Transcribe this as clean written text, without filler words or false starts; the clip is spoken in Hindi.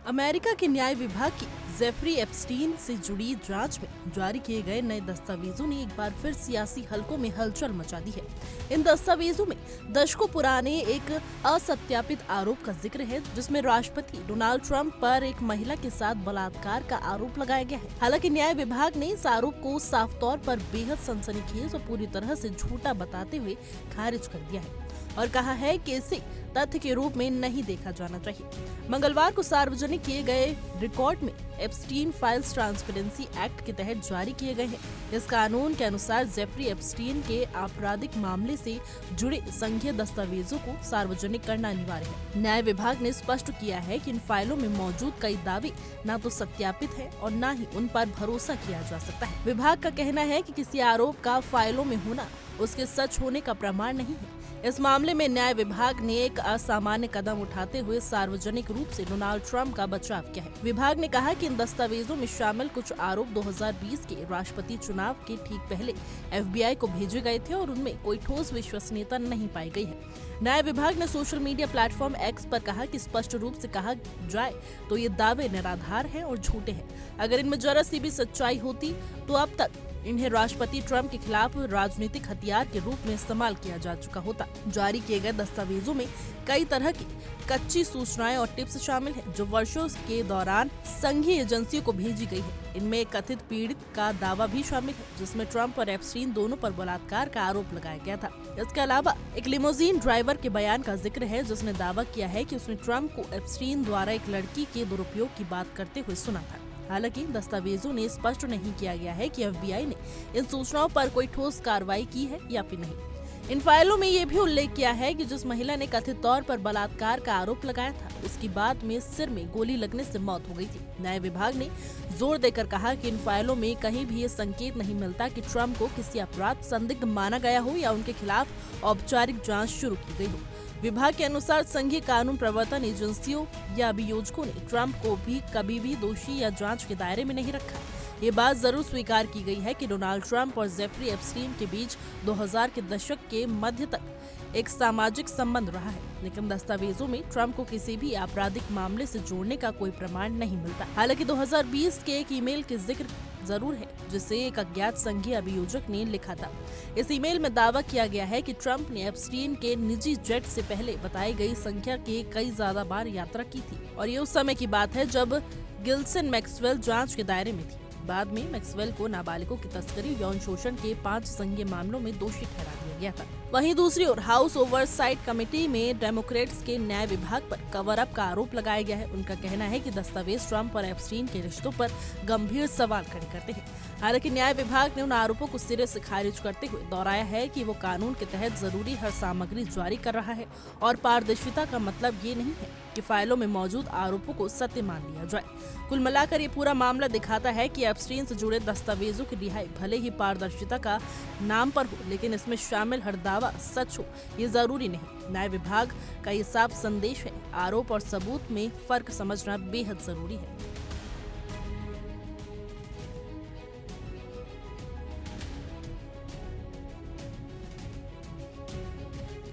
अमेरिका के न्याय विभाग की जेफरी एप्स्टीन से जुड़ी जांच में जारी किए गए नए दस्तावेजों ने एक बार फिर सियासी हलकों में हलचल मचा दी है। इन दस्तावेजों में दशकों पुराने एक असत्यापित आरोप का जिक्र है, जिसमें राष्ट्रपति डोनाल्ड ट्रंप पर एक महिला के साथ बलात्कार का आरोप लगाया गया है। हालांकि न्याय विभाग ने इस आरोप को साफ तौर पर बेहद सनसनीखेज और पूरी तरह से झूठा बताते हुए खारिज कर दिया है और कहा है कि इसे तथ्य के रूप में नहीं देखा जाना चाहिए। मंगलवार को सार्वजनिक किए गए रिकॉर्ड में एप्स्टीन फाइल्स ट्रांसपेरेंसी एक्ट के तहत जारी किए गए हैं। इस कानून के अनुसार जेफरी एप्स्टीन के आपराधिक मामले से जुड़े संघीय दस्तावेजों को सार्वजनिक करना अनिवार्य है। न्याय विभाग ने स्पष्ट किया है कि इन फाइलों में मौजूद कई दावे न तो सत्यापित है और न ही उन पर भरोसा किया जा सकता है। विभाग का कहना है कि किसी आरोप का फाइलों में होना उसके सच होने का प्रमाण नहीं है। इस मामले में न्याय विभाग ने एक असामान्य कदम उठाते हुए सार्वजनिक रूप से डोनाल्ड ट्रंप का बचाव किया है। विभाग ने कहा कि इन दस्तावेजों में शामिल कुछ आरोप 2020 के राष्ट्रपति चुनाव के ठीक पहले FBI को भेजे गए थे और उनमें कोई ठोस विश्वसनीयता नहीं पाई गई है। न्याय विभाग ने सोशल मीडिया प्लेटफॉर्म X पर कहा कि स्पष्ट रूप से कहा जाए तो ये दावे निराधार हैं और झूठे हैं। अगर इनमें जरा सी भी सच्चाई होती तो अब तक इन्हें राष्ट्रपति ट्रंप के खिलाफ राजनीतिक हथियार के रूप में इस्तेमाल किया जा चुका होता। जारी किए गए दस्तावेजों में कई तरह की कच्ची सूचनाएं और टिप्स शामिल हैं, जो वर्षों के दौरान संघीय एजेंसियों को भेजी गई है। इनमें एक कथित पीड़ित का दावा भी शामिल है, जिसमें ट्रंप और एप्स्टीन दोनों पर बलात्कार का आरोप लगाया गया था। इसके अलावा एक लिमोजीन ड्राइवर के बयान का जिक्र है, जिसने दावा किया है कि उसने ट्रंप को एप्स्टीन द्वारा एक लड़की के दुरुपयोग की बात करते हुए सुना था। हालांकि दस्तावेजों ने स्पष्ट नहीं किया गया है कि FBI ने इन सूचनाओं पर कोई ठोस कार्रवाई की है या फिर नहीं। इन फाइलों में ये भी उल्लेख किया है कि जिस महिला ने कथित तौर पर बलात्कार का आरोप लगाया था, उसकी बाद में सिर में गोली लगने से मौत हो गई थी। न्याय विभाग ने जोर देकर कहा कि इन फाइलों में कहीं भी ये संकेत नहीं मिलता कि ट्रंप को किसी अपराध संदिग्ध माना गया हो या उनके खिलाफ औपचारिक जांच शुरू की गई हो। विभाग के अनुसार संघीय कानून प्रवर्तन एजेंसियों या अभियोजकों ने ट्रंप को भी कभी भी दोषी या जांच के दायरे में नहीं रखा। ये बात जरूर स्वीकार की गई है कि डोनाल्ड ट्रंप और जेफरी एप्स्टीन के बीच 2000 के दशक के मध्य तक एक सामाजिक संबंध रहा है, लेकिन दस्तावेजों में ट्रंप को किसी भी आपराधिक मामले से जोड़ने का कोई प्रमाण नहीं मिलता। हालांकि 2020 के एक ईमेल के जिक्र जरूर है, जिसे एक अज्ञात संघीय अभियोजक ने लिखा था। इस ईमेल में दावा किया गया है कि ट्रंप ने एप्स्टीन के निजी जेट से पहले बताई गई संख्या के कई ज्यादा बार यात्रा की थी और ये उस समय की बात है जब गिल्सन मैक्सवेल जांच के दायरे में थी। बाद में मैक्सवेल को नाबालिगों की तस्करी, यौन शोषण के 5 संज्ञेय मामलों में दोषी ठहरा दिया गया था। वहीं दूसरी ओर हाउस ओवरसाइट कमेटी में डेमोक्रेट्स के न्याय विभाग पर कवर अप का आरोप लगाया गया है। उनका कहना है कि दस्तावेज ट्रंप और एप्स्टीन के रिश्तों पर गंभीर सवाल खड़े करते हैं। हालांकि न्याय विभाग ने उन आरोपों को सिरे से खारिज करते हुए दोहराया है कि वो कानून के तहत जरूरी हर सामग्री जारी कर रहा है और पारदर्शिता का मतलब ये नहीं है कि फाइलों में मौजूद आरोपों को सत्य मान लिया जाए। कुल मिलाकर ये पूरा मामला दिखाता है कि एप्स्टीन से जुड़े दस्तावेजों की रिहाई भले ही पारदर्शिता का नाम पर हो, लेकिन इसमें शामिल हर दावा सच हो ये जरूरी नहीं। न्याय विभाग का ये साफ संदेश है, आरोप और सबूत में फर्क समझना बेहद जरूरी है।